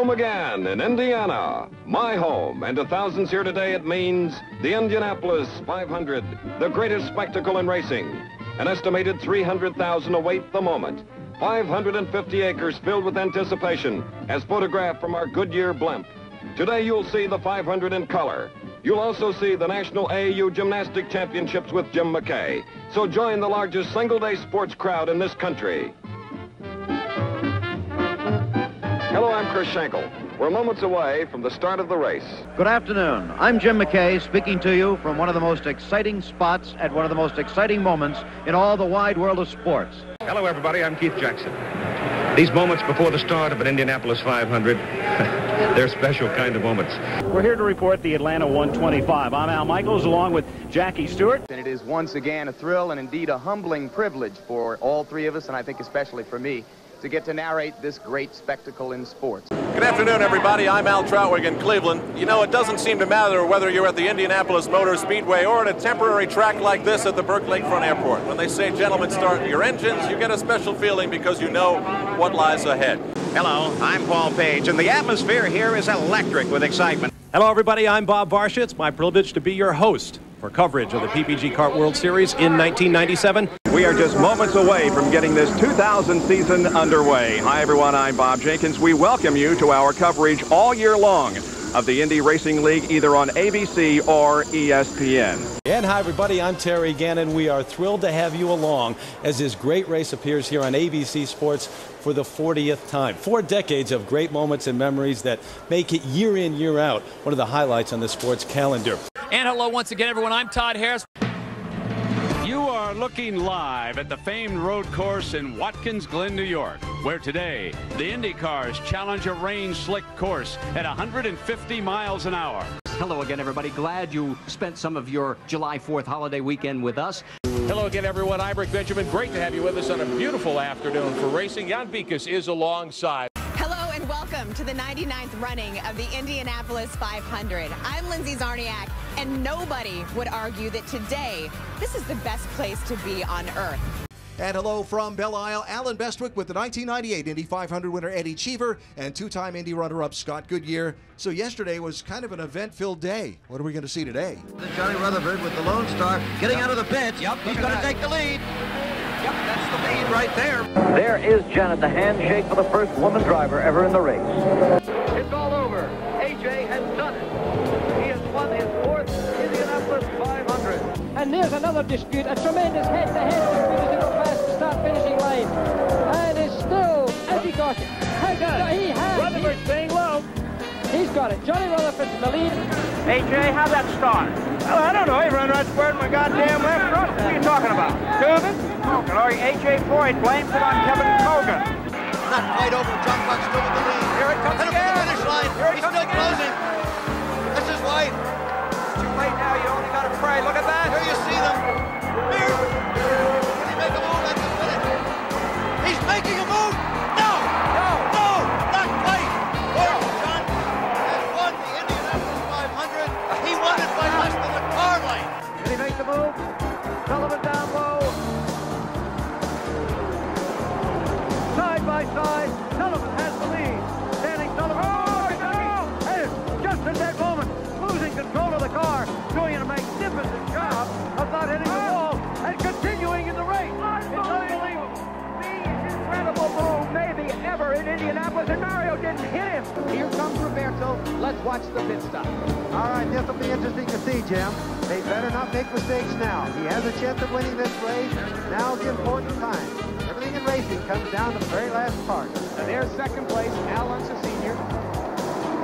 home again in Indiana, my home, and to thousands here today it means the Indianapolis 500, the greatest spectacle in racing. An estimated 300,000 await the moment. 550 acres filled with anticipation, as photographed from our Goodyear blimp. Today you'll see the 500 in color. You'll also see the National AAU Gymnastic Championships with Jim McKay. So join the largest single-day sports crowd in this country. Hello, I'm Chris Schenkel. We're moments away from the start of the race. Good afternoon. I'm Jim McKay speaking to you from one of the most exciting spots at one of the most exciting moments in all the wide world of sports. Hello, everybody. I'm Keith Jackson. These moments before the start of an Indianapolis 500, they're special kind of moments. We're here to report the Atlanta 125. I'm Al Michaels along with Jackie Stewart. And it is once again a thrill and indeed a humbling privilege for all three of us, and I think especially for me, to get to narrate this great spectacle in sports. Good afternoon, everybody. I'm Al Trautwig in Cleveland. You know, it doesn't seem to matter whether you're at the Indianapolis Motor Speedway or at a temporary track like this at the Burke Lakefront Airport. When they say, gentlemen, start your engines, you get a special feeling because you know what lies ahead. Hello, I'm Paul Page, and the atmosphere here is electric with excitement. Hello, everybody. I'm Bob Barsha. It's my privilege to be your host for coverage of the PPG Kart World Series in 1997. We are just moments away from getting this 2000 season underway. Hi, everyone. I'm Bob Jenkins. We welcome you to our coverage all year long of the Indy Racing League, either on ABC or ESPN. And hi, everybody. I'm Terry Gannon. We are thrilled to have you along as this great race appears here on ABC Sports for the 40th time. 4 decades of great moments and memories that make it year in, year out one of the highlights on the sports calendar. And hello once again, everyone. I'm Todd Harris. You are looking live at the famed road course in Watkins Glen, New York, where today the IndyCars challenge a range-slick course at 150 miles an hour. Hello again, everybody. Glad you spent some of your July 4th holiday weekend with us. Hello again, everyone. I'm Rick Benjamin. Great to have you with us on a beautiful afternoon for racing. Jan Beekes is alongside. Hello and welcome to the 99th running of the Indianapolis 500. I'm Lindsay Czarniak, and nobody would argue that today this is the best place to be on earth. And hello from Belle Isle, Alan Bestwick with the 1998 Indy 500 winner Eddie Cheever and two-time Indy runner-up Scott Goodyear. So yesterday was kind of an event-filled day. What are we going to see today? Johnny Rutherford with the Lone Star getting out of the pits. Yep, he's going to take the lead. Yep, that's the lead right there. There is Janet, the handshake for the first woman driver ever in the race. It's all over. AJ has done it. He has won his 4th Indianapolis 500. And there's another dispute, a tremendous head-to-head dispute as he goes past the start-finishing line. And it's still, as he got it. He has. Rutherford staying low. He's got it. Johnny Rutherford's in the lead. AJ, how'd that start? Oh, I don't know. He ran right square in my goddamn left front. What are you talking about? Tubing? Hogan. Or AJ Foyt blames it on Kevin Hogan. Not quite over. John Buck still with the lead. Here it comes again. The finish line. He's still closing. This is White. Too late now. You only got to pray. Look at that. Here you see them. Here. Can he make a move at the finish? He's making a move. No. No. No. Not quite. Gordon John has won the Indianapolis 500. He won it by less than a car length. Did he make the move? Sullivan down low. Side by side, Sullivan has the lead. Standing Sullivan. Oh, no! And just at that moment, losing control of the car, doing a magnificent job of not hitting the wall and continuing in the race. It's unbelievable. The incredible move maybe ever in Indianapolis, and Mario didn't hit him. Here comes Roberto. Let's watch the pit stop. All right, this will be interesting to see, Jim. They better not make mistakes now. He has a chance of winning this race. Now's the important time. Everything in racing comes down to the very last part. And there's second place, Al Unser Sr.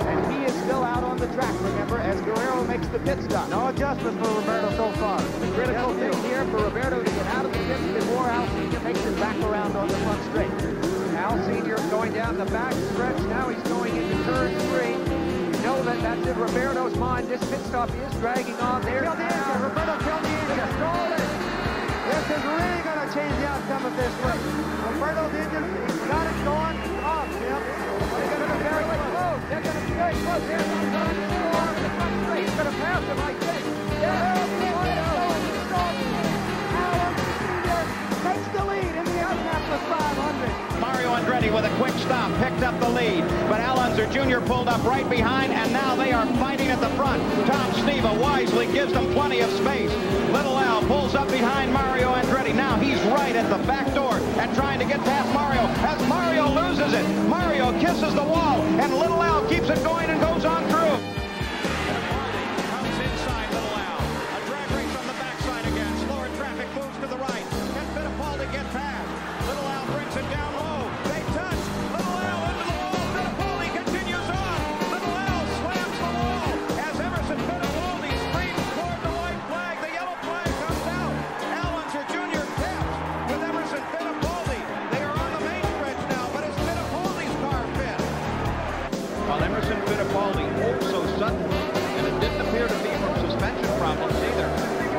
And he is still out on the track, remember, as Guerrero makes the pit stop. No adjustment for Roberto so far. The critical thing here for Roberto to get out of the pits before Al Sr. makes it back around on the front straight. Al Sr. is going down the back stretch. Now he's going into turn 3. You know that's in Roberto's mind. This pit stop is dragging on there. Killed the engine. Roberto killed the engine. Stalled it. This is really going to change the outcome of this race. Roberto's engine, he's got it going off, Jim. They're going to be very close. They're going to be very close. There's on turn 4 in the front straight. He's going to pass him, I think. Alan Sr. takes the lead in the Indianapolis 500. Mario Andretti with a quick stop, picked up the lead. But Al Unser Jr. pulled up right behind, and now they are fighting at the front. Tom Steva wisely gives them plenty of space. Little Al pulls up behind Mario Andretti. Now he's right at the back door and trying to get past Mario. As Mario loses it, Mario kisses the wall, and Little Al keeps it going and goes on through. Comes inside Little Al. A drag race on the backside again. Slower traffic moves to the right. Can Fittipaldi get past? Little Al brings it down low. They touch. Little Al into the wall. Fittipaldi continues on. Little Al slams the wall as Emerson Fittipaldi screams toward the white flag. The yellow flag comes out. Al Unser Jr. taps with Emerson Fittipaldi. They are on the main stretch now, but it's Fittipaldi's car pit. While Emerson Fittipaldi, oh so sudden, and it didn't appear to be from suspension problems either,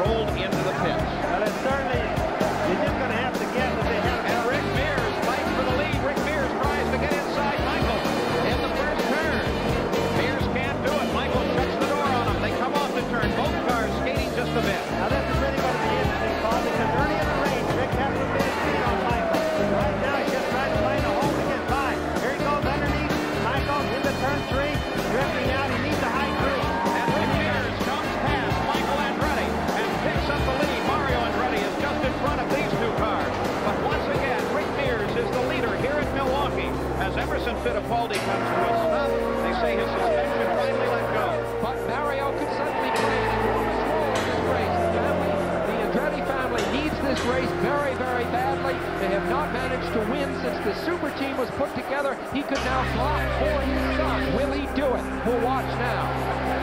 rolled into the pits. Well, it's certainly, you're just going to have to guess that they have. And Rick Mears fights for the lead. Rick Mears tries to get inside Michael in the first turn. Mears can't do it. Michael shuts the door on him. They come off the turn. Both cars skating just a bit. Now this is really going to be interesting, Paul, because early in the race, Rick has a bit of speed on Michael. Right now, he's just trying to find a hole to get by. Here he goes underneath. Michael into turn 3, drifting out. He needs a high crew. And Rick Mears comes past Michael Andretti and picks up the lead. Mario Andretti is just in front of these two cars. But once again, Rick Mears is the leader here at Milwaukee. As Emerson Fittipaldi comes to a stop, they say his suspension finally let go. But Mario could suddenly play an enormous role in this race. The Andretti family needs this race very, very badly. They have not managed to win since the super team was put together. He could now block for his son. Will he do it? We'll watch now.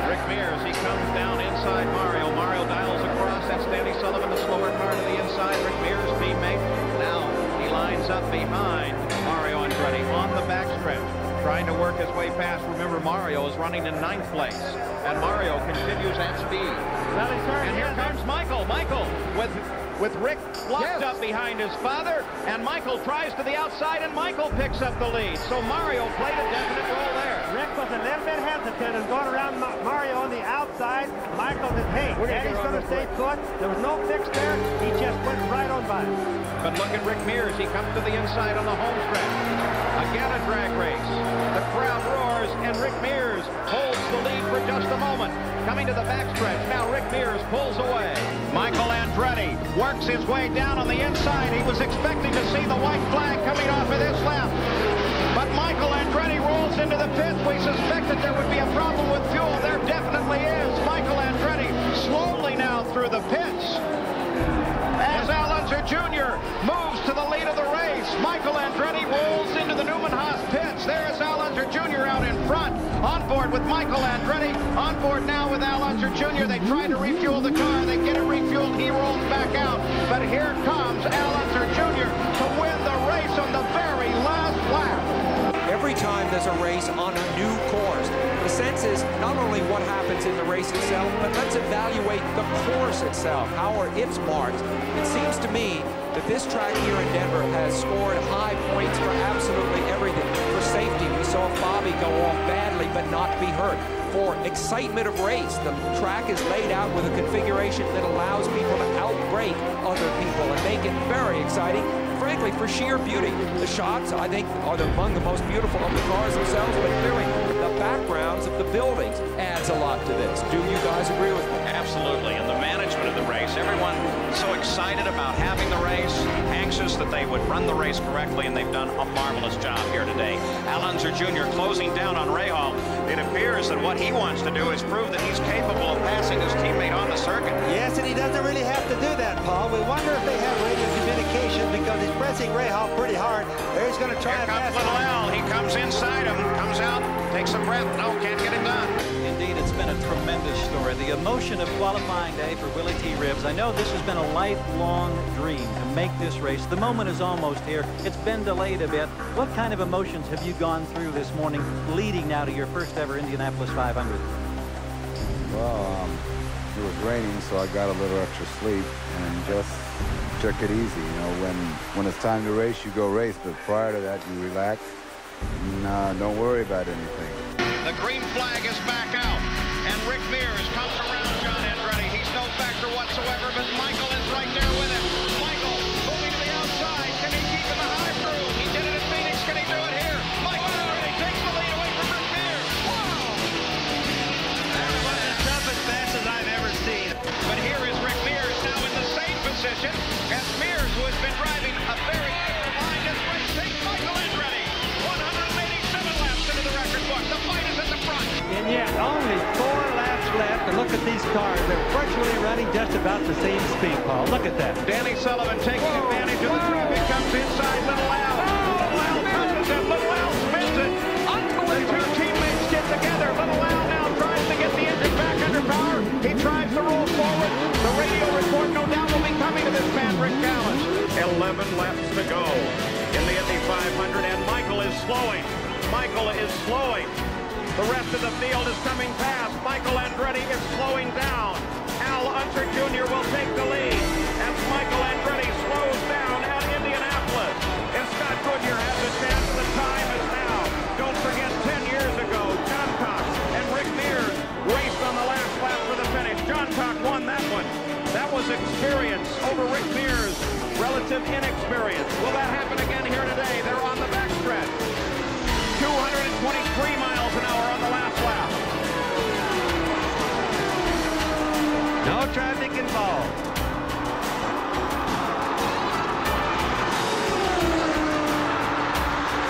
Rick Mears, he comes down inside Mario. Mario dials across. That's Danny Sullivan, the slower car to the inside. Rick Mears, teammate. Now he lines up behind Mario Andretti on the backstretch, trying to work his way past. Remember, Mario is running in 9th place, and Mario continues at speed. And here comes Michael. Michael with Rick locked up behind his father, and Michael tries to the outside, and Michael picks up the lead. So Mario played a definite role there. Rick was a little bit hesitant and going around Mario on the outside. Michael said, hey, Daddy's going to stay put. There was no fix there. He just went right on by. But look at Rick Mears. He comes to the inside on the home stretch. Again a drag race. The crowd roars, and Rick Mears holds the lead for just a moment. Coming to the backstretch. Now Rick Mears pulls away. Michael Andretti works his way down on the inside. He was expecting to see the white flag coming off of this lap. But Michael Andretti rolls into the pits. We suspected there would be a problem with fuel. There definitely is. Michael Andretti slowly now through the pits. As Al Unser Jr. moves to the lead of the race, Michael Andretti rolls into the Newman Haas pits. There's Al Unser Jr. out in front, on board with Michael Andretti, on board now with Al Unser Jr. They try to refuel the car. They get it refueled. He rolls back out. But here comes Al Unser Jr. to win the race on the very last lap. Every time there's a race on a new course, the sense is not only what happens in the race itself, but let's evaluate the course itself. How are its marks? It seems to me that this track here in Denver has scored high points for absolutely everything. For safety, we saw Bobby go off badly but not be hurt. For excitement of race, the track is laid out with a configuration that allows people to outbrake other people and make it very exciting. Frankly, for sheer beauty. The shots, I think, are among the most beautiful of the cars themselves, but clearly the backgrounds of the buildings adds a lot to this. Do you guys agree with me? Absolutely, and the management of the race, everyone so excited about having the race, anxious that they would run the race correctly, and they've done a marvelous job here today. Al Unser Jr. closing down on Rahal. It appears that what he wants to do is prove that he's capable of passing his teammate on the circuit. Yes, and he doesn't really have to do that, Paul. We wonder if they have radio communication because he's pressing Rahal pretty hard. There he's going to try and pass Little Al. He comes inside him, comes out, takes a breath. No, can't get him done. Indeed, it's been a tremendous story. The emotion of qualifying day for Willie T. Ribbs. I know this has been a lifelong dream to make this race. The moment is almost here. It's been delayed a bit. What kind of emotions have you gone through this morning leading now to your first ever Indianapolis 500? Well, it was raining, so I got a little extra sleep and just took it easy. You know, when it's time to race, you go race, but prior to that, you relax and don't worry about anything. The green flag is back out, and Rick Mears comes around John Andretti. He's no factor whatsoever, but Michael is right there with him. Michael moving to the outside. Can he keep in the high groove? He did it at Phoenix. Can he do it here? Yeah, only 4 laps left. And look at these cars. They're virtually running just about the same speed, Paul. Look at that. Danny Sullivan taking advantage of the traffic, comes inside Little Al. Little Al touches it. Little Al spins it. The two teammates get together. Little Al now tries to get the engine back under power. He tries to roll forward. The radio report no doubt will be coming to this man, Rick Gallen. 11 laps to go in the Indy 500, and Michael is slowing. Michael is slowing. The rest of the field is coming past. Michael Andretti is slowing down. Al Unser Jr. will take the lead as Michael Andretti slows down at Indianapolis. And Scott Goodyear has a chance. The time is now. Don't forget 10 years ago, John Cox and Rick Mears raced on the last lap for the finish. John Cox won that one. That was experience over Rick Mears' relative inexperience. Will that happen again here today? They're on the backstretch. 223 miles an hour on the last lap. No traffic involved.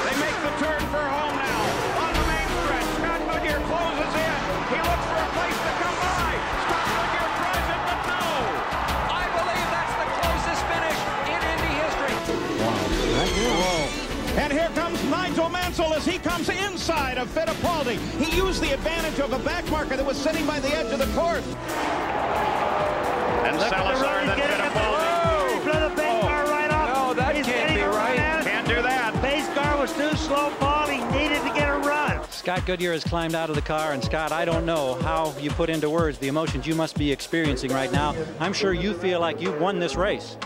They make the turn for home now. On the main stretch, Scott Goodyear closes in. He looks for a place to come by. Scott Goodyear tries it, but no. I believe that's the closest finish in Indy history. And here comes Nigel Mansell as he comes inside of Fittipaldi. He used the advantage of a back marker that was sitting by the edge of the course. And Salazar, then Fittipaldi. Blew the base car right off. No, that can't be right. Can't do that. Base car was too slow, Paul. He needed to get a run. Scott Goodyear has climbed out of the car, and Scott, I don't know how you put into words the emotions you must be experiencing right now. I'm sure you feel like you've won this race.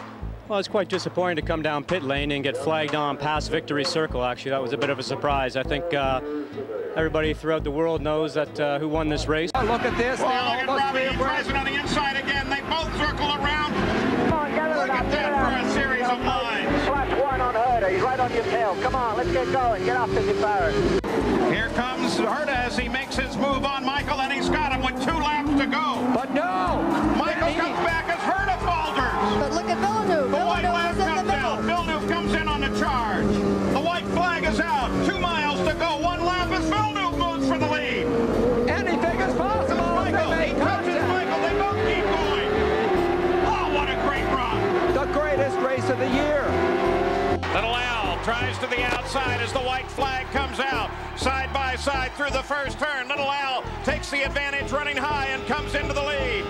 Well, it's quite disappointing to come down pit lane and get flagged on past Victory Circle. Actually, that was a bit of a surprise. I think everybody throughout the world knows that who won this race. Oh, look at this. Well, look at Robbie. He tries it on the inside again. They both circle around. Come on, get it Look up, at get it that up. for a series of lines. Flash 1 on Herder. He's right on your tail. Come on, let's get going. Get up, Mr. Barrett. Here comes Herta as he makes his move on Michael, and he's got him with 2 laps to go. But no. Michael comes back as Herta falters. But look at Villeneuve. The white flag Villeneuve is in the comes middle. out. Villeneuve comes in on the charge. The white flag is out. 2 miles to go. 1 lap as Villeneuve moves for the lead. Anything is possible. Michael, he touches Michael. They both keep going. Oh, what a great run. The greatest race of the year. Little Al tries to the outside as the white flag comes out. Side by side through the first turn. Little Al takes the advantage running high and comes into the lead.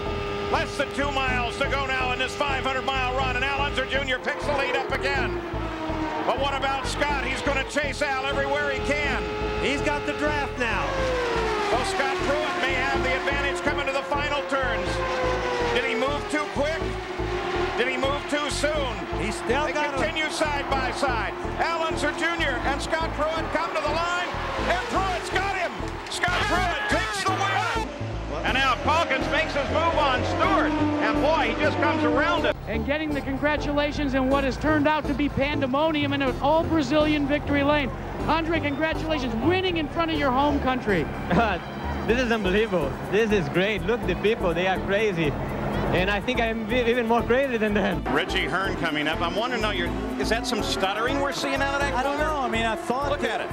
Less than 2 miles to go now in this 500-mile run, and Al Unser Jr. picks the lead up again. But what about Scott? He's going to chase Al everywhere he can. He's got the draft now. So Scott Pruitt may have the advantage coming to the final turns. Did he move too quick? Did he move too soon? He's still They continue side by side. Al Unser Jr. and Scott Pruitt come to the line, and Pruitt's got him. Scott Pruitt takes the win. And now Calkins makes his move on Stewart, and boy, he just comes around it. And getting the congratulations in what has turned out to be pandemonium in an all-Brazilian victory lane. Andre, congratulations, winning in front of your home country. This is unbelievable. This is great. Look, the people, they are crazy. And I think I'm even more crazy than them. Richie Hearn coming up. I'm wondering, is that some stuttering we're seeing out of that? I don't know. I mean, I thought. Look at it.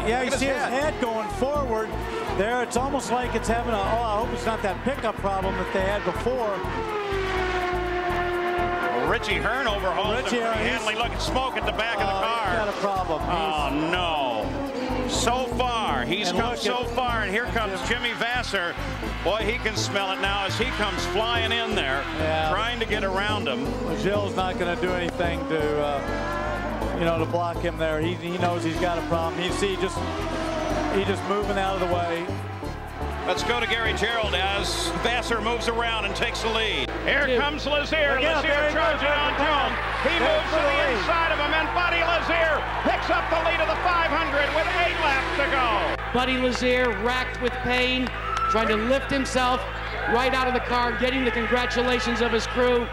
Yeah, you see his head going forward there. It's almost like it's having a, I hope it's not that pickup problem that they had before. Well, Richie Hearn overhauls him pretty handily. Look at smoke at the back of the car. He's got a problem. Oh, no. So far. He's come so far, and here comes Jimmy Vasser. Boy, he can smell it now as he comes flying in there, trying to get around him. Well, Gilles not going to do anything to, to block him there. He knows he's got a problem. He's just moving out of the way. Let's go to Gary Gerould as Vasser moves around and takes the lead. Here comes Lazier. Lazier charges on Jones. He moves to the inside of him, and Buddy Lazier picks up the lead of the 500 with 8 laps to go. Buddy Lazier, racked with pain, trying to lift himself right out of the car, getting the congratulations of his crew.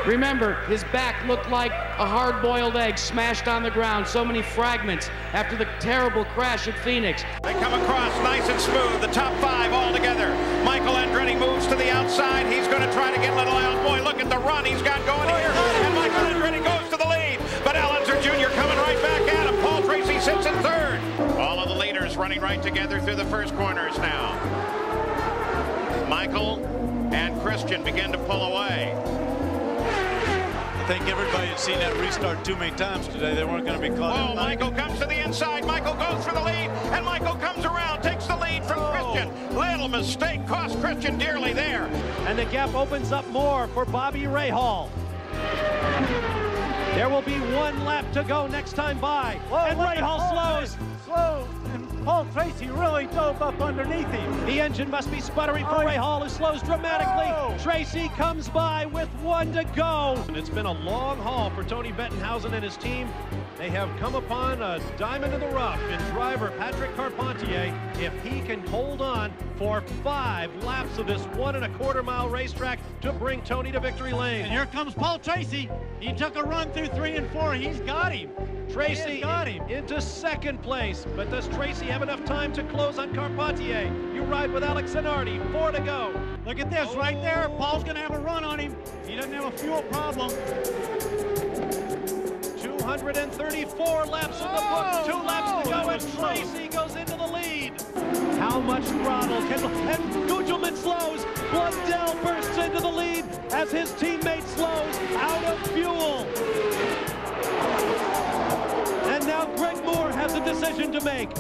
Remember, his back looked like a hard-boiled egg smashed on the ground. So many fragments after the terrible crash at Phoenix. They come across nice and smooth, the top 5 all together. Michael Andretti moves to the outside. He's going to try to get Little Al. Boy, look at the run he's got going here. And Michael Andretti goes to the lead. But Al Unser Jr. coming right back at him. Paul Tracy sits in 3rd. All of the leaders running right together through the first corners now. Michael and Christian begin to pull away. I think everybody had seen that restart too many times today. They weren't going to be caught. Oh, Michael comes to the inside. Michael goes for the lead, and Michael comes around, takes the lead from Christian. Little mistake cost Christian dearly there. And the gap opens up more for Bobby Rahal. There will be 1 lap to go next time by. Whoa, and Rahal slows. Slow. And Paul Tracy really dove up underneath him. The engine must be sputtering for Rahal, who slows dramatically. Tracy comes by with 1 to go. And it's been a long haul for Tony Bettenhausen and his team. They have come upon a diamond in the rough in driver Patrick Carpentier. If he can hold on for 5 laps of this 1¼ mile racetrack to bring Tony to victory lane. And here comes Paul Tracy. He took a run through 3 and 4. He's got him. Tracy got him into 2nd place, but does Tracy have enough time to close on Carpentier? You ride with Alex Zanardi, 4 to go. Look at this right there. Paul's going to have a run on him. He doesn't have a fuel problem. 234 laps in the book, 2 laps to go, and Tracy goes into the lead. How much throttle can, and Gugelmin slows. Blundell bursts into the lead as his teammate slows out of fuel. And now Greg Moore has a decision to make.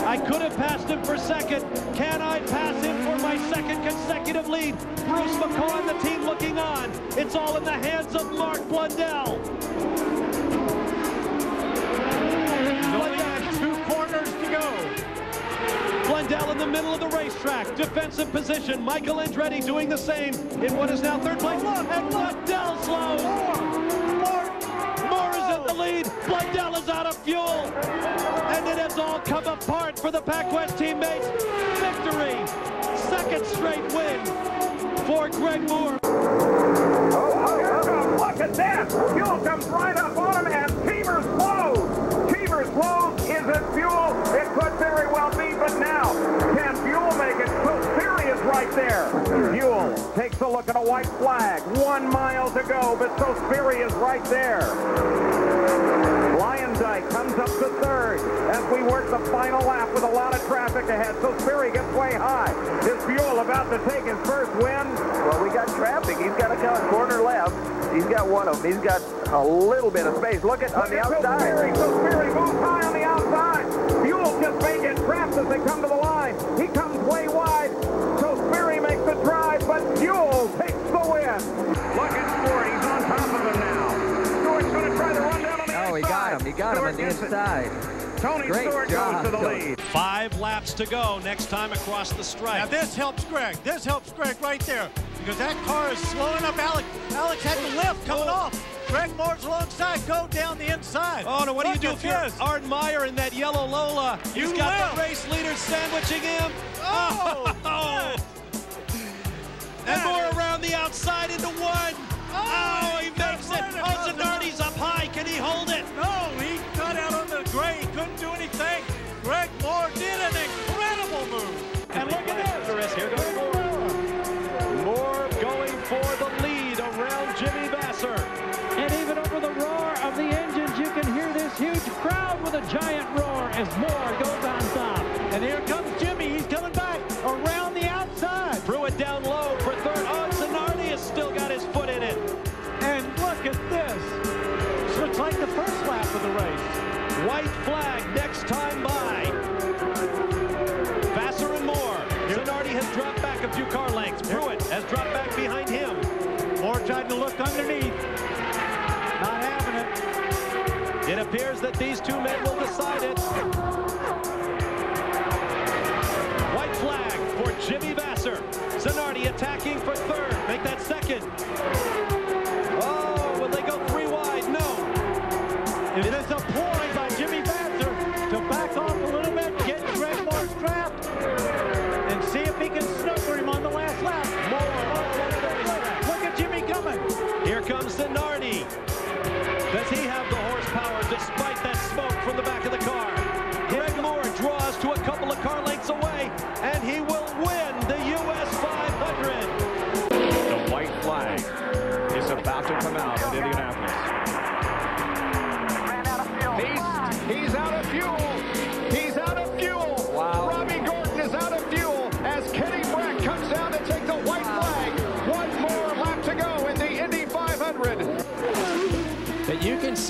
I could have passed him for 2nd. Can I pass him for my 2nd consecutive lead? Bruce McCaw and the team looking on. It's all in the hands of Mark Blundell. Only 2 corners to go. Blundell in the middle of the racetrack. Defensive position. Michael Andretti doing the same in what is now 3rd place. And Blundell slows. Moore is in the lead. Blundell is out of fuel. And it has all come apart for the PacWest teammates. Victory. 2nd straight win for Greg Moore. Look at that. Fuel comes right up on him, and Cheever slows. Cheever slows. Is it fuel? It could very well be, but now, can Fuel make it? So serious right there. Fuel takes a look at a white flag. 1 mile to go, but so serious right there. Lyondike comes up to 3rd as we work the final lap with a lot of traffic ahead. So Sperry gets way high. Is Fuel about to take his first win? Well, we got traffic. He's got a corner left. He's got one of them. He's got a little bit of space. Look at on the outside. So Sperry moves high on the outside. Fuel just may get trapped as they come to the line. He comes way wide. So Sperry makes the drive, but Fuel takes the win. Look at Stewart. He's on top of him now. Stewart's going to try to run down on the inside. Oh, he got him. He got him on the inside. Tony Stewart goes to the lead. 5 laps to go next time across the stripe. Now this helps Greg. This helps Greg right there. Because that car is slowing up Alex. Alex had the lift coming off. Greg Moore's alongside. Go down the inside. Oh, no, what do you do if you're Ard Meyer in that yellow Lola? He's got the race leader sandwiching him. Oh! And Moore around the outside into 1. Oh, he makes it. Oh, Zanardi's up high. Can he hold it? No, he got out on the gray. He couldn't do anything. Greg Moore did an incredible move. And look at this. Here goes Moore. Moore going for the lead around Jimmy Vasser. And even over the roar of the engines, you can hear this huge crowd with a giant roar as Moore goes on top. And here comes Jimmy. He's coming back around the outside. Pruitt down low for 3rd. Oh, Zanardi has still got his foot in it. And look at this. So it's like the first lap of the race. White flag next time by. Vasser and Moore. Zanardi has dropped back a few car lengths. Pruitt has dropped back behind him. Moore tried to look underneath. Not having it. It appears that these 2 men will decide it. White flag for Jimmy Vasser. Zanardi attacking for 3rd. Make that 2nd. Oh, will they go 3 wide? No. It is a ploy by Jimmy Vasser to back off a little bit, get Greg Moore strapped, and see if he can snooker him on the last lap. Look at Jimmy coming. Here comes Zanardi. Does he have the horsepower despite that smoke from the back of the car? Greg Moore draws to a couple of car lengths away, and he will win the US 500. The white flag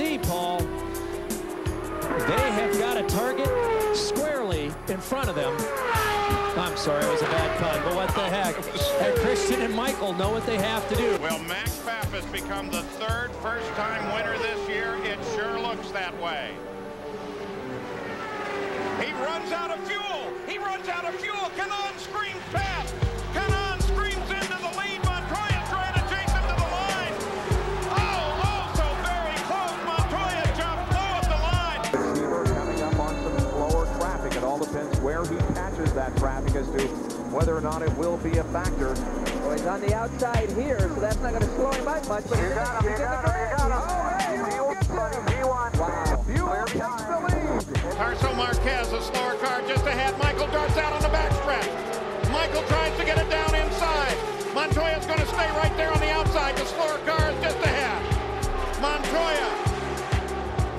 see, Paul, they have got a target squarely in front of them. I'm sorry, it was a bad pun, but what the heck? And Christian and Michael know what they have to do. Will Max Pappas become the third first-time winner this year? It sure looks that way. He runs out of fuel. He runs out of fuel. Canan screams past. Canan screams into the lead. Montoya trying to chase him to the line. Oh, so very close. Montoya jumped low at the line. Cheever coming up on some slower traffic. It all depends where he catches that traffic as to whether or not it will be a factor. Well, he's on the outside here, so that's not going to slow him up much. But you got him. Oh, hey, Buell gets him. Wow. Buell takes the lead. Tarso Marquez, a slower car just ahead. Michael darts out on the backstretch. Michael tries to get it down inside. Montoya's going to stay right there on the outside. The slower car is just ahead. Montoya.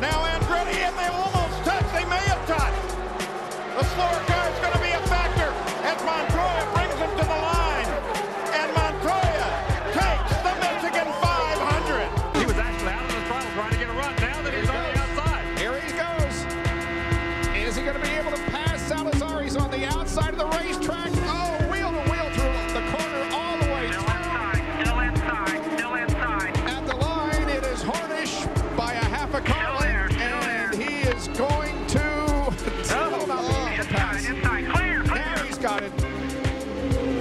Now Andretti, and they almost touched. They may have touched. The slower car is going to be a factor as Montoya brings him to the line. And Montoya takes the Michigan 500. He was actually out of the throttle trying to get a run. Now that he's on the outside. Here he goes. Is he going to be able to pass Salazar? He's on the outside of the racetrack. Oh, wheel to wheel through the corner all the way. Still inside. At the line, it is Hornish by a half a car length, and he is going to Now he's got it.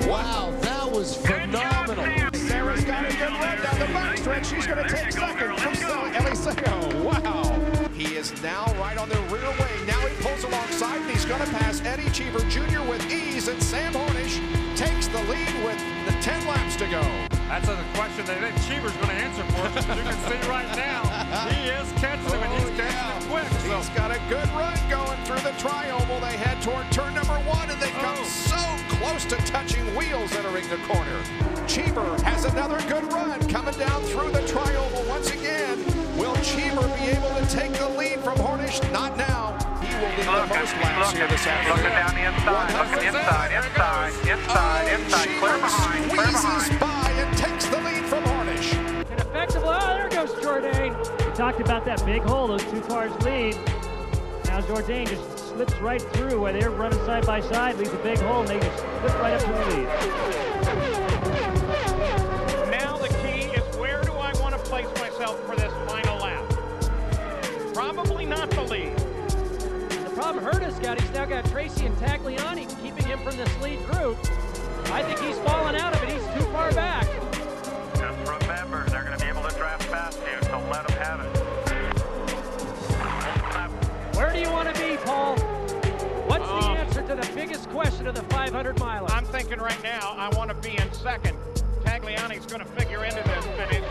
Wow, that was phenomenal. Sarah's got a good run down the backstretch. She's going to take second from Eliseo. Wow. He is now right on the rear wing. Now he pulls alongside, and he's going to pass Eddie Cheever Jr. with ease, and Sam Hornish takes the lead with the 10 laps to go. That's a question that I think Cheever's going to answer for us. As you can see right now, he is catching him, and he's catching him quick. So. He's got a good run going through the tri-oval. They head toward turn number 1, and they come so close to touching wheels entering the corner. Cheever has another good run coming down through the tri-oval once again. Will Cheever be able to take the lead from Hornish? Not now. He will lead the most laps here this afternoon. Looking down the inside, inside, clear behind, squeezes by and takes the lead from Hornish. And effectively, oh, there goes Jourdain. We talked about that big hole, those two cars lead. Now Jourdain just slips right through where they're running side by side, leaves a big hole, and they just slip right up to the lead. Now the key is, where do I want to place myself for this final lap? Probably not the lead. The problem Herta's got, he's now got Tracy and Tagliani keeping him from this lead group. I think he's fallen out of it. He's too far back. Just remember, they're going to be able to draft past you, so let them have it. Where do you want to be, Paul? What's the answer to the biggest question of the 500-miler? I'm thinking right now I want to be in second. Tagliani's going to figure into this finish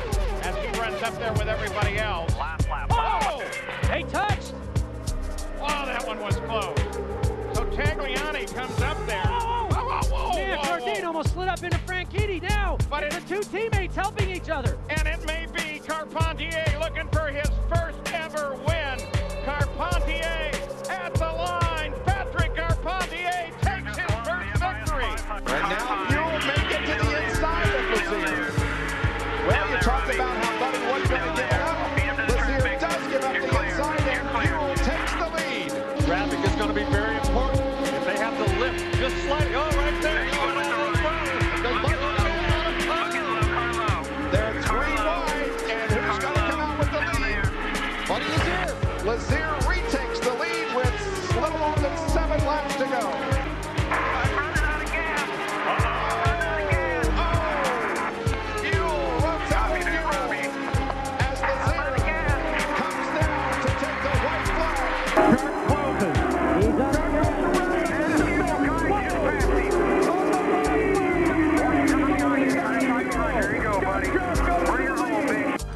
as he runs up there with everybody else. Last lap. Oh! They touched. Oh, that one was close. So Tagliani comes up there. Man, Jourdain almost slid up into Franchitti now. But it's the two teammates helping each other. And it may be Carpentier looking for his first ever win. Carpentier at the line. Patrick Carpentier takes his first victory. And now Buell may get to the inside of Lazier. Well, you talked about how Buddy wasn't going to give it up. Lazier does give up the inside, and Buell takes the lead. Traffic is going to be very important. If they have to lift just slightly, right there. They're 3 wide, and who's going to come out with the lead? Buddy Lazier. Lazier retakes the lead with a little more than 7 laps to go.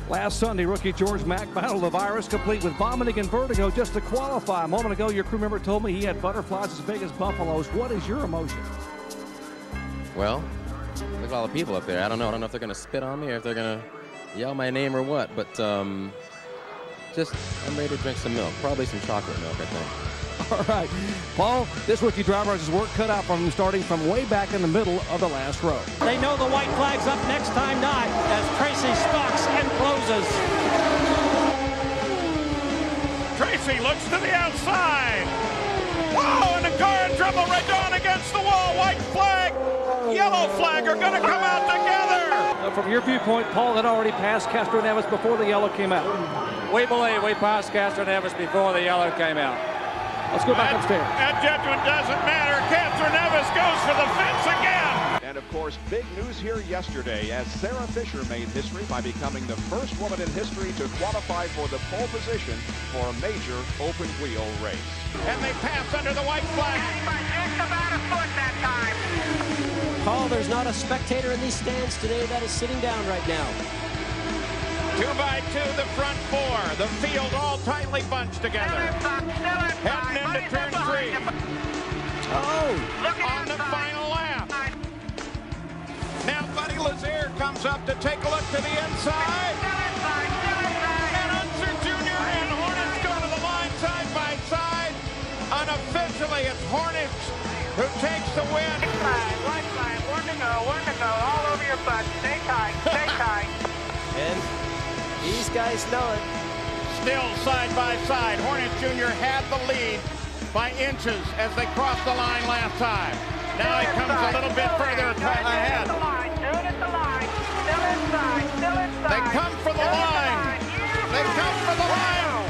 Last Sunday, rookie George Mack battled the virus, complete with vomiting and vertigo just to qualify. A moment ago, your crew member told me he had butterflies as big as buffaloes. What is your emotion? Well, look at all the people up there. I don't know if they're going to spit on me or if they're going to yell my name or what, but just I'm ready to drink some milk, probably some chocolate milk, I think. All right, Paul, this rookie driver has his work cut out from him starting from way back in the middle of the last row. They know the white flag's up next time not as Tracy stalks and closes. Tracy looks to the outside. Whoa, and the car in trouble right down against the wall. White flag, yellow flag are going to come out together. From your viewpoint, Paul had already passed Castroneves before the yellow came out. We believe we passed Castroneves before the yellow came out. Let's go back upstairs. That judgment doesn't matter. Castroneves goes for the fence again. And of course, big news here yesterday as Sarah Fisher made history by becoming the first woman in history to qualify for the pole position for a major open wheel race. And they pass under the white flag. By just about a foot that time. Paul, there's not a spectator in these stands today that is sitting down right now. 2 by 2, the front 4. The field all tightly bunched together. Heading into turn 3. On the final lap. Now Buddy Lazier comes up to take a look to the inside. And Unser Jr. and Hornich go to the line side by side. Unofficially, it's Hornich who takes the win. White flag, 1 to go, all over your butt. Stay tight, stay tight. And these guys know it. Still side by side. Hornich Jr. had the lead by inches as they crossed the line last time. Now he comes a little bit further ahead. They come for the line. They come for the line.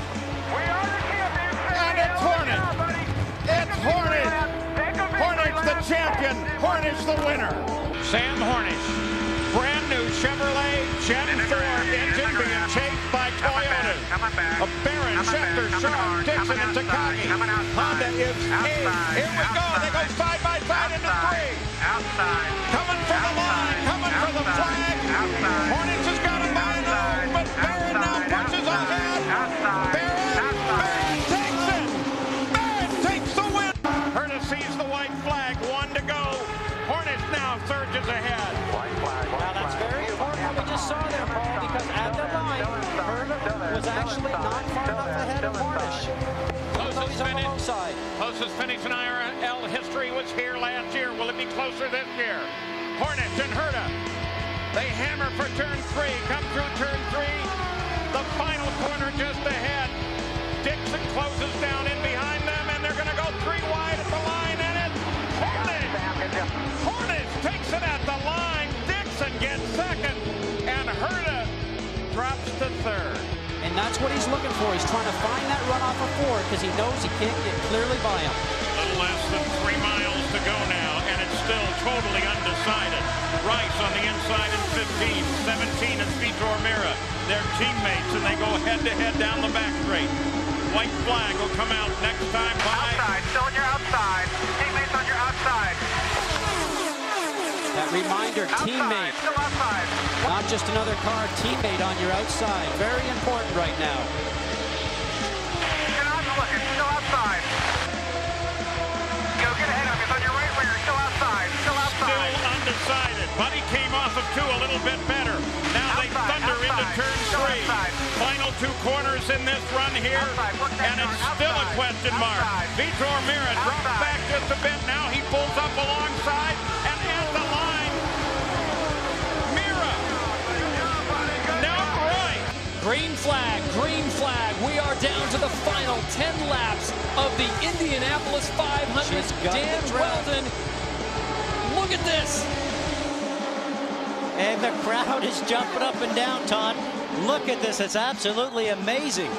And it's Hornich. It's Hornich. Hornich the champion. Hornich the winner. Sam Hornich. Brand new Chevrolet Gen 4 engine being chased by Toyota. A Barron, Schefter, Sharp, Dixon, and Takagi. Honda is 8. Here we go. They go side by side into 3. Coming for the line. Coming for the flag. Hornich has got a minor, but Barron now pushes ahead. Barron takes it. Barron takes the win. Herta sees the white flag. 1 to go. Hornich now surges ahead. Now that's very important what we just saw there, Paul, because at the line, Herta was actually not far enough ahead of Hornich. Closest finish in IRL history was here last year. Will it be closer this year? Hornich and Herta. They hammer for turn 3. Come through turn 3. The final corner just ahead. Dixon closes down in behind them, and they're going to go 3 wide at the line, and it's Hornich. Hornich takes it at the line. Dixon gets second, and Herta drops to 3rd. And that's what he's looking for. He's trying to find that runoff of Ford because he knows he can't get clearly by him. A little less than 3 miles to go now, and it's still totally undecided. Rice on the inside in 15. 17 is Vitor Mira. They're teammates, and they go head-to-head down the back straight. White flag will come out next time by... Outside, still on your outside. Teammates on your outside. That reminder, teammate. Still outside. Not just another car, teammate on your outside. Very important right now. Get out and look, it's still outside. Go get ahead of him. It's on your right rear. Still outside. Still outside. Still undecided. Buddy came off of 2 a little bit better. Now they thunder into turn 3. Final 2 corners in this run here, and it's still a question mark. Vitor Mira drops back just a bit. Now he pulls up alongside, and at the line, Mira. Now Roy. Green flag, green flag. We are down to the final 10 laps of the Indianapolis 500. Dan Wheldon, look at this. And the crowd is jumping up and down, Todd. Look at this. It's absolutely amazing.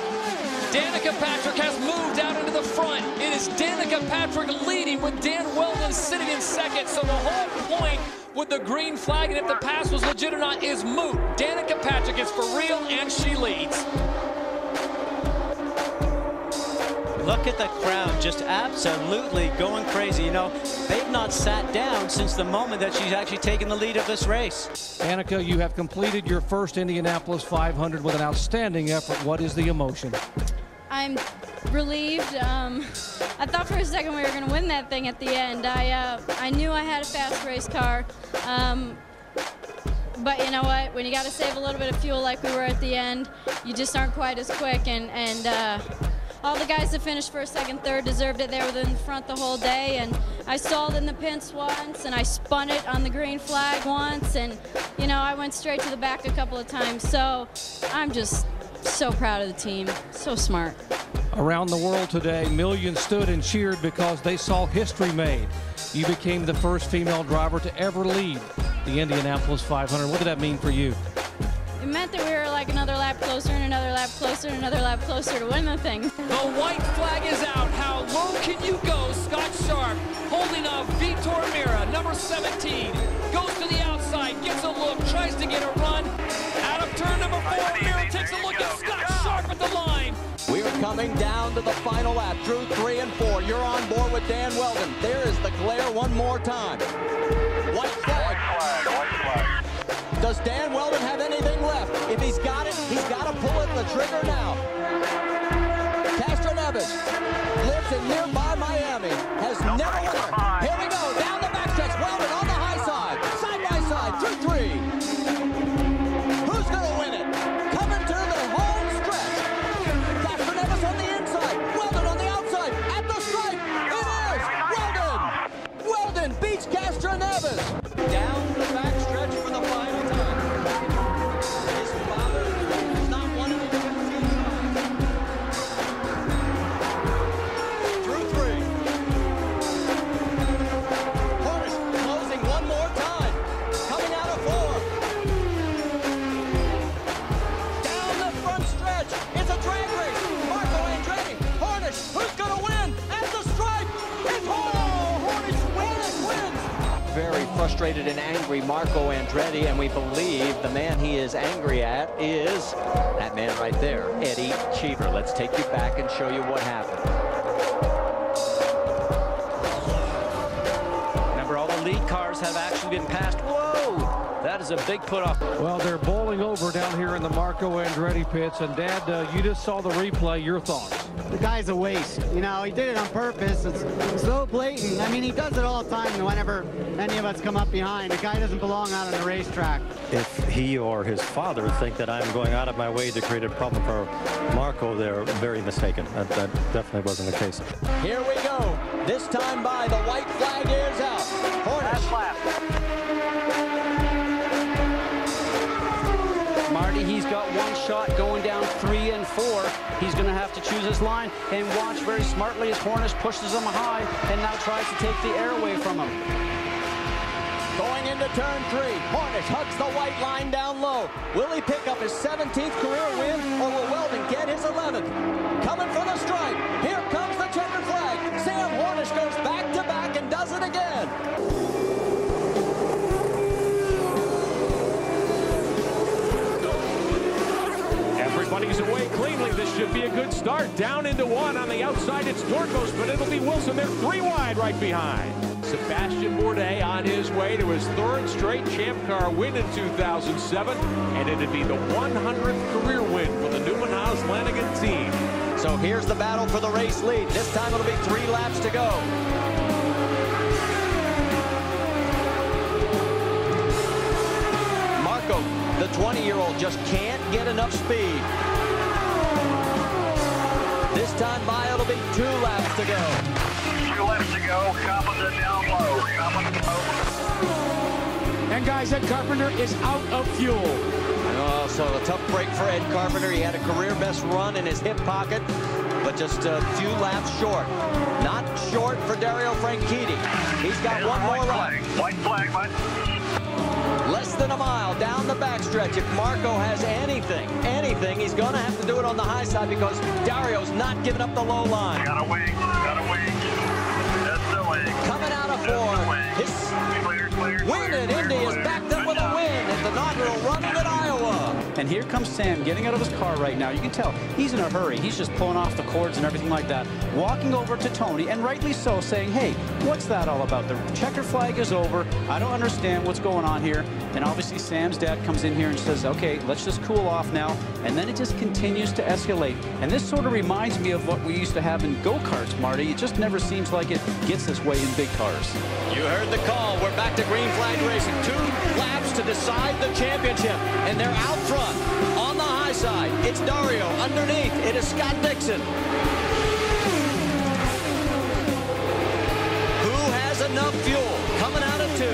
Danica Patrick has moved out into the front. It is Danica Patrick leading with Dan Wheldon sitting in second. So the whole point with the green flag and if the pass was legit or not is moot. Danica Patrick is for real and she leads. Look at the crowd just absolutely going crazy. You know, they've not sat down since the moment that she's actually taken the lead of this race. Danica, you have completed your first Indianapolis 500 with an outstanding effort. What is the emotion? I'm relieved. I thought for a second we were going to win that thing at the end. I knew I had a fast race car. But you know what? When you got to save a little bit of fuel like we were at the end, you just aren't quite as quick. And all the guys that finished first, second, third deserved it. They were in the front the whole day. And I stalled in the pits once, and I spun it on the green flag once. And, you know, I went straight to the back a couple of times. So I'm just so proud of the team. So smart. Around the world today, millions stood and cheered because they saw history made. You became the first female driver to ever lead the Indianapolis 500. What did that mean for you? It meant that we were like another lap closer and another lap closer and another lap closer to win the thing. The white flag is out. How low can you go? Scott Sharp holding up Vitor Meira, number 17. Goes to the outside, gets a look, tries to get a run. Out of turn number 4, Meira takes a look at Scott Sharp at the line. We are coming down to the final lap through 3 and 4. You're on board with Dan Weldon. There is the glare one more time. White flag. White flag. Does Dan Weldon have anything left? If he's got it, he's got to pull it the trigger now. Castroneves lives in nearby Miami, has never won there. Here we go, down the backstretch. Weldon on the high side, side by side, through 3. Who's going to win it? Coming to the home stretch. Castroneves on the inside, Weldon on the outside, at the stripe. It is Weldon. Weldon beats Castroneves. Down the backstretch for the final time. His father has not won it in 15 times. Through 3. Hornish closing one more time. Coming out of 4. Down the front stretch. It's a drag race. Marco Andretti. Hornish. Who's going to win? At the stripe. It's Hornish wins. Very frustrated and angry Marco Andretti, and we believe the man he is angry at is that man right there, Eddie Cheever. Let's take you back and show you what happened. Remember, all the lead cars have actually been passed. Whoa! That is a big put-off. Well, they're bowling over down here in the Marco Andretti pits. And, Dad, you just saw the replay. Your thoughts? The guy's a waste. You know, he did it on purpose. It's so blatant. I mean, he does it all the time whenever any of us come up behind. The guy doesn't belong out on the racetrack. If he or his father think that I'm going out of my way to create a problem for Marco, they're very mistaken. That definitely wasn't the case. Here we go. This time by, the white flag airs out. Hornish. Marty, he's got one shot going down 3 and 4. He's going to have to choose his line and watch very smartly as Hornish pushes him high and now tries to take the air away from him. Going into turn 3, Hornish hugs the white line down low. Will he pick up his 17th career win, or will Weldon get his 11th? Coming for the stripe. Here comes the checkered flag. Sam Hornish goes back to back and does it again. Everybody's away cleanly. This should be a good start. Down into 1. On the outside, it's Dorcos, but it'll be Wilson. They're 3 wide right behind. Sebastian Bourdais on his way to his 3rd straight Champ Car win in 2007, and it'd be the 100th career win for the Newman Haas Lanigan team. So here's the battle for the race lead. This time it'll be 3 laps to go. Marco, the 20-year-old, just can't get enough speed. This time by, it'll be 2 laps to go. 2 laps to go. Carpenter down low. And guys, Ed Carpenter is out of fuel. Oh, so a tough break for Ed Carpenter. He had a career best run in his hip pocket, but just a few laps short. Not short for Dario Franchitti. He's got one more lap. White flag, bud. Less than a mile down the backstretch. If Marco has anything, he's going to have to do it on the high side because Dario's not giving up the low line. Got a wing. That's the wing. Coming out of 4. His win at Indy is backed up with a win at the inaugural run at Iowa. And here comes Sam getting out of his car right now. You can tell he's in a hurry. He's just pulling off the cords and everything like that. Walking over to Tony, and rightly so, saying, hey, what's that all about? The checker flag is over. I don't understand what's going on here. And obviously Sam's dad comes in here and says, okay, let's just cool off now. And then it just continues to escalate. And this sort of reminds me of what we used to have in go-karts, Marty. It just never seems like it gets this way in big cars. You heard the call. We're back to green flag racing. 2 laps to decide the championship. And they're out front on the high side. It's Dario. Underneath, it is Scott Dixon. Who has enough fuel? Coming out of 2.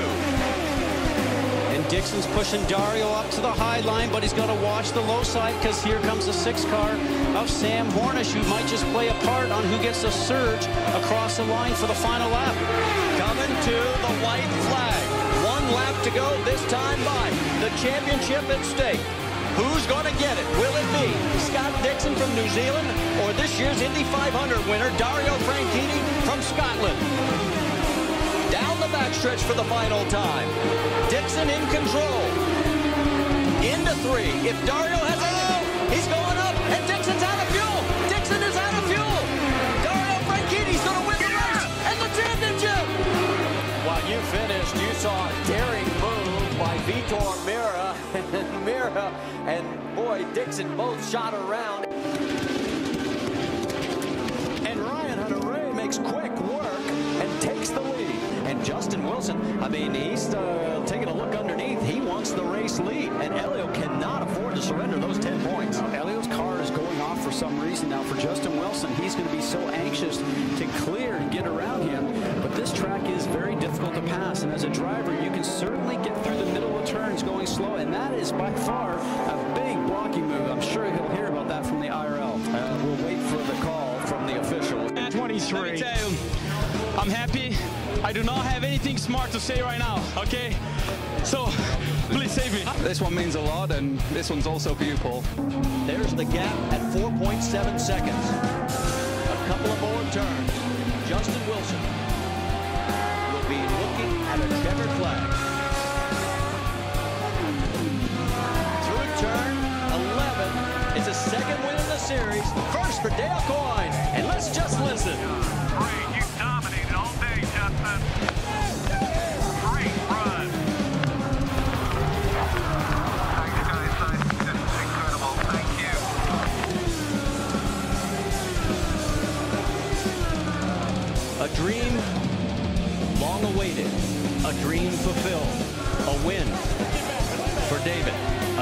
And Dixon's pushing Dario up to the high line, but he's got to watch the low side because here comes the 6 car of Sam Hornish, who might just play a part on who gets the surge across the line for the final lap. Coming to the white flag. 1 lap to go, this time by the championship at stake. Who's going to get it? Will it be Scott Dixon from New Zealand or this year's Indy 500 winner, Dario Franchitti from Scotland? Down the backstretch for the final time. Dixon in control. Into 3. If Dario has he's going up, and Dixon's out of fuel. Dixon is out of fuel. Dario Franchitti's going to win the race and the championship. While you finished, you saw a daring move by Vitor Meira and Meira and boy Dixon both shot around. And Ryan Hunter-Reay makes quick work and takes the lead. And Justin Wilson, I mean, he's taking a look underneath. He wants the race lead, and Elio cannot afford to surrender those 10 points. Elio's car is going off for some reason now. For Justin Wilson, he's going to be so anxious to clear and get around him. But this track is very difficult to pass, and as a driver, you can certainly get through the middle of turns going slow, and that is by far a big blocking move. I'm sure he'll hear about that from the IRL. We'll wait for the call from the officials. 23. Let me tell you, I'm happy. I do not have anything smart to say right now, okay? So, please save me. This one means a lot, and this one's also for you, Paul. There's the gap at 4.7 seconds. A couple of more turns. Justin Wilson will be looking at a checkered flag. Through turn 11. It's a second win in the series. First for Dale Coyne. And let's just listen. Great, you dominated all day, Justin. Great run. Thanks, guys. That's incredible. Thank you. A dream long awaited. A dream fulfilled. A win for David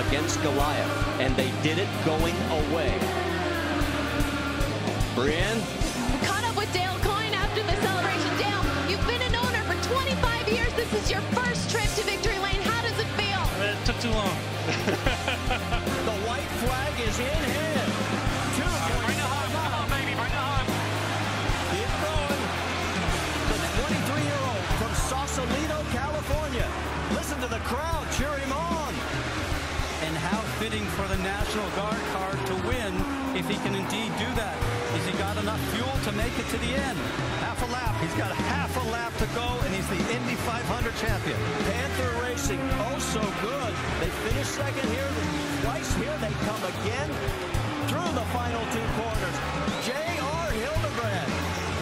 against Goliath. And they did it going away. Brienne? Caught up with Dale Coyne after the celebration. Dale, you've been an owner for 25 years. This is your first trip to Victory Lane. How does it feel? It took too long. The white flag is in hand. Bring the hug. Come on, baby. Bring the hug. Keep going. The 23-year-old from Sausalito, California. Listen to the crowd cheer him on. And how fitting for the National Guard car to win if he can indeed do that. Has he got enough fuel to make it to the end? Half a lap. He's got half a lap to go, and he's the Indy 500 champion. Panther Racing, oh so good. They finished second here, twice here. They come again through the final 2 corners. J.R. Hildebrand.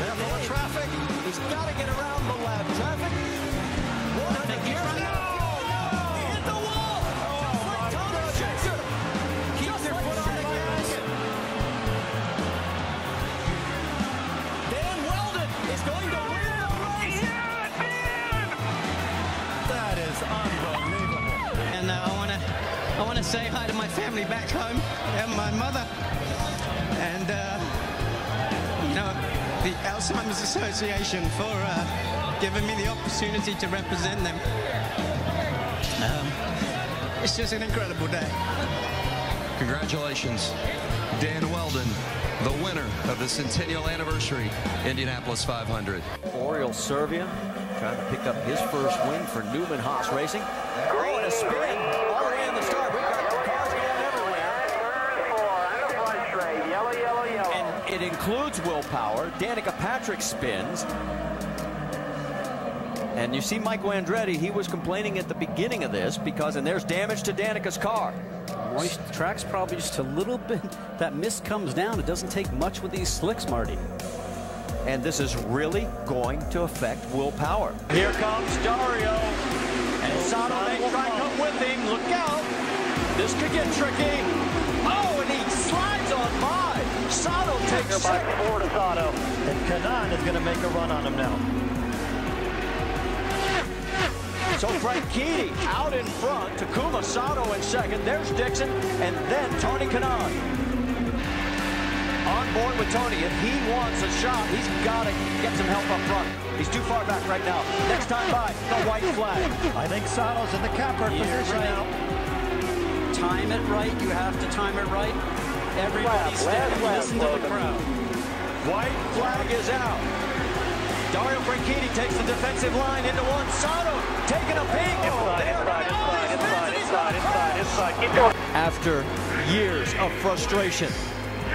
Careful of traffic. He's got to get around the lap. Traffic. One to gear. He hit the wall. Just like Tony Schaefer. Keep your foot on the gas. Dan Weldon is going to win the race. That is unbelievable. And I want to say hi to my family back home and my mother. And you know, the Alzheimer's Association for giving me the opportunity to represent them. It's just an incredible day. Congratulations, Dan Weldon, the winner of the Centennial Anniversary Indianapolis 500. Oriol Servia trying to pick up his first win for Newman Haas Racing. Oh, and a spin all the way in the start. We've got the cars going everywhere. Yellow, yellow, yellow. And it includes Will Power. Danica Patrick spins. And you see Michael Andretti, he was complaining at the beginning of this because, and there's damage to Danica's car. Moist track's probably just a little bit, that mist comes down. It doesn't take much with these slicks, Marty. And this is really going to affect Will Power. Here comes Dario. And Sato may try to come with him. Look out. This could get tricky. Oh, and he slides on by. Sato takes second. 4 to Sato. And Kanaan is going to make a run on him now. So Franchitti out in front, Takuma Sato in second. There's Dixon, and then Tony Kanaan. on board with Tony. If he wants a shot, he's got to get some help up front. He's too far back right now. Next time by, the white flag. I think Sato's in the capper position now. Time it right. You have to time it right. Everybody stand and listen to the crowd. White flag is out. Dario Franchitti takes the defensive line into one. Sato taking a peek. Inside. Keep going. After years of frustration,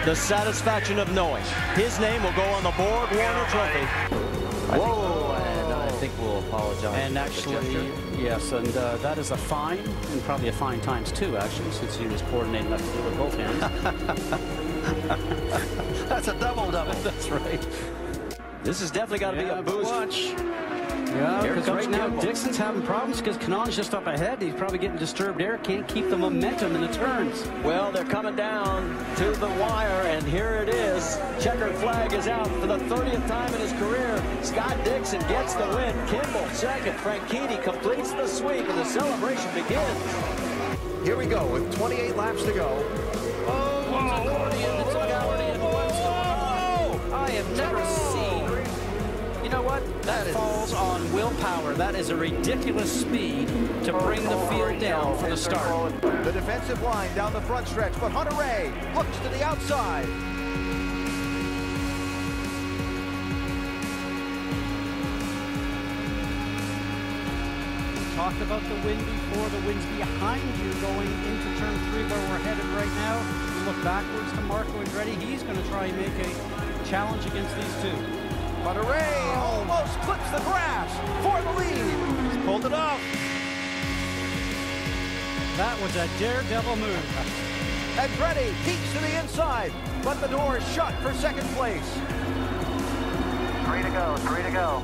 the satisfaction of knowing his name will go on the Borg Warner Trophy. Whoa, and I think we'll apologize. And actually, yes, and that is a fine, and probably a fine times two, actually, since he was coordinating that with both hands. That's a double-double. That's right. This has definitely got to be a boost. Watch. Yeah, because right now Dixon's having problems because Kanon's just up ahead. He's probably getting disturbed there. Can't keep the momentum in the turns. Well, they're coming down to the wire, and here it is. Checkered flag is out for the 30th time in his career. Scott Dixon gets the win. Kimball second. Franchitti completes the sweep, and the celebration begins. Here we go with 28 laps to go. I have never seen. You know what? That falls on willpower. That is a ridiculous speed to bring the field down for the start. The defensive line down the front stretch, but Hunter-Reay looks to the outside. We talked about the wind before. The wind's behind you going into turn 3 where we're headed right now. You look backwards to Marco Andretti. He's going to try and make a challenge against these two. Hunter-Reay almost clips the grass for the lead. He's pulled it off. That was a daredevil move. Andretti peeks to the inside, but the door is shut for second place. 3 to go, 3 to go.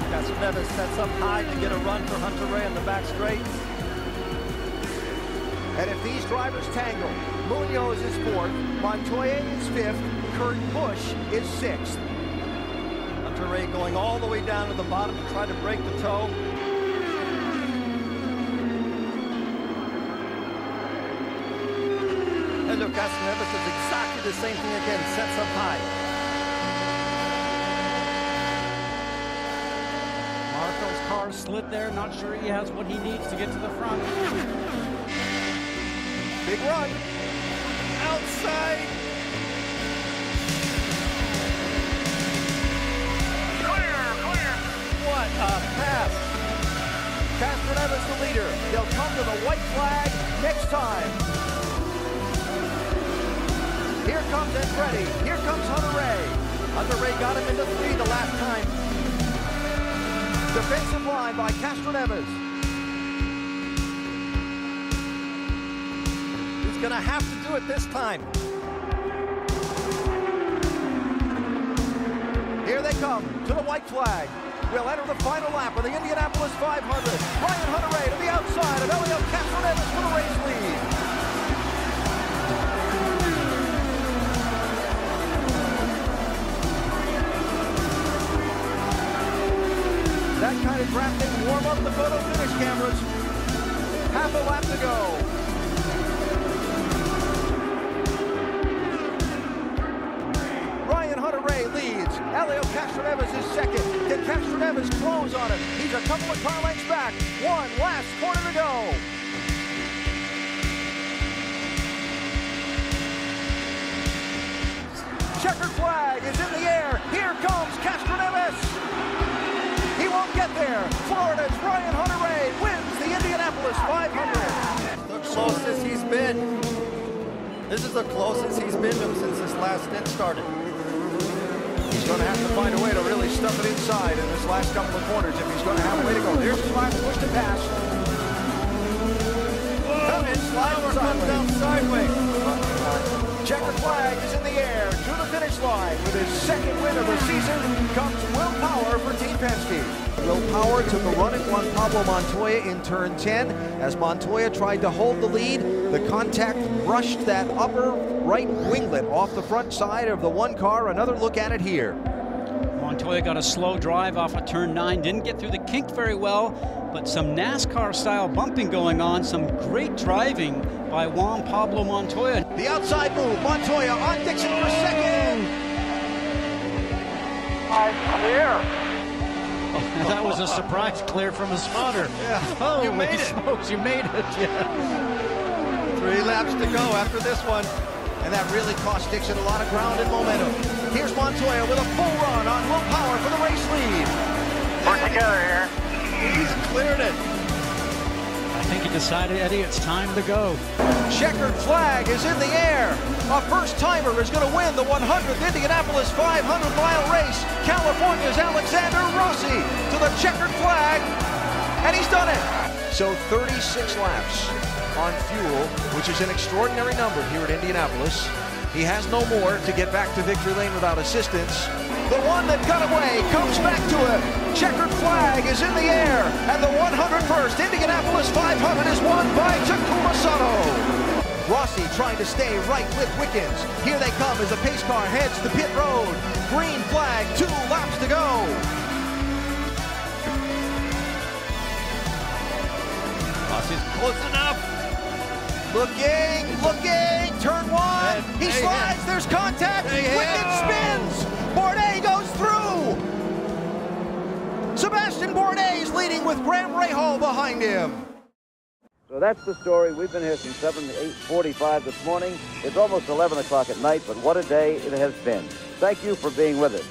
Castroneves sets up high to get a run for Hunter-Reay on the back straight. And if these drivers tangle, Munoz is 4th, Montoya is 5th, Kurt Busch is 6th. Hunter-Reay going all the way down to the bottom to try to break the toe. And look, Castroneves does exactly the same thing again, sets up high. Marco's car slid there, not sure he has what he needs to get to the front. Big run. Outside. Clear. What a pass. Castroneves the leader. They'll come to the white flag next time. Here comes Andretti. Here comes Hunter-Reay. Hunter-Reay got him into 3 the last time. Defensive line by Castroneves. Gonna have to do it this time. Here they come to the white flag. We'll enter the final lap of the Indianapolis 500. Ryan Hunter-Reay to the outside of Helio Castroneves for the race lead. That kind of drafting warm up the photo finish cameras. Half a lap to go. Hunter-Reay leads. Helio Castroneves is second. Can Castroneves close on him? He's a couple of car lengths back. One last corner to go. Checkered flag is in the air. Here comes Castroneves. He won't get there. Florida's Ryan Hunter-Reay wins the Indianapolis 500. The closest he's been. This is the closest he's been to him since this last stint started. He's going to have to find a way to really stuff it inside in this last couple of corners if he's going to have a way to go. There's his last push to pass. And Slimer comes down sideways. Checkered flag is in the air to the finish line. With his second win of the season comes Will Power for Team Penske. Will Power took a run at Juan Pablo Montoya in turn 10. As Montoya tried to hold the lead, the contact brushed that upper right winglet off the front side of the one car. Another look at it here. Montoya got a slow drive off of turn 9, didn't get through the kink very well, but some NASCAR-style bumping going on, some great driving by Juan Pablo Montoya. The outside move, Montoya on Dixon for second. Clear. Oh, that was a surprise clear from a spotter. Yeah, oh, you made it. Smokes, you made it, yeah. 3 laps to go after this one. And that really cost Dixon a lot of ground and momentum. Here's Montoya with a full run on Will Power for the race lead. We're together here. He's cleared it. I think he decided, Eddie, it's time to go. Checkered flag is in the air. A first-timer is going to win the 100th Indianapolis 500-mile race. California's Alexander Rossi to the checkered flag, and he's done it. So 36 laps on fuel, which is an extraordinary number here at Indianapolis. He has no more to get back to victory lane without assistance. The one that got away comes back to it. Checkered flag is in the air, and the 101st Indianapolis 500 is won by Takuma Sato. Rossi trying to stay right with Wickens. Here they come as the pace car heads to pit road. Green flag, 2 laps to go. Rossi's close enough. Looking, turn 1. He slides, there's contact. Wickens spins. Bourdais goes through. Sebastian Bourdais is leading with Graham Rahal behind him. So that's the story. We've been here since 8:45 this morning. It's almost 11 o'clock at night, but what a day it has been. Thank you for being with us.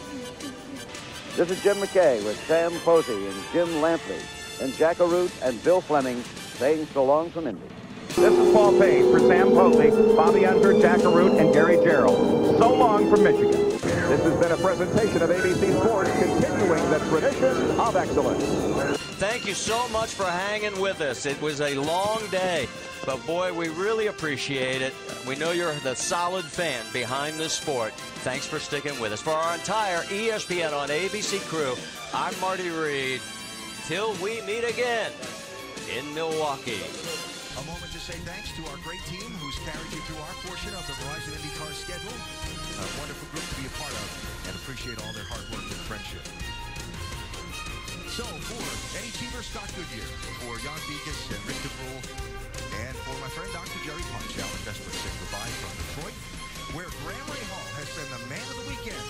This is Jim McKay with Sam Posey and Jim Lampley and Jack Arute and Bill Fleming saying so long from Indy. This is Paul Payne for Sam Posey, Bobby Unser, Jack Arute, and Gary Gerald. So long from Michigan. This has been a presentation of ABC Sports, continuing the tradition of excellence. Thank you so much for hanging with us. It was a long day, but boy, we really appreciate it. We know you're the solid fan behind this sport. Thanks for sticking with us. For our entire ESPN on ABC crew, I'm Marty Reed. Till we meet again in Milwaukee. A moment to say thanks to our great team who's carried you through our portion of the Verizon IndyCar schedule. A wonderful group to be a part of, and appreciate all their hard work and friendship. So for Eddie Cheever, Scott Goodyear, for Jan Beekes and Rick DeBrule, and for my friend Dr. Jerry Punch, Alan Desper saying goodbye from Detroit, where Graham Rahal has been the man of the weekend.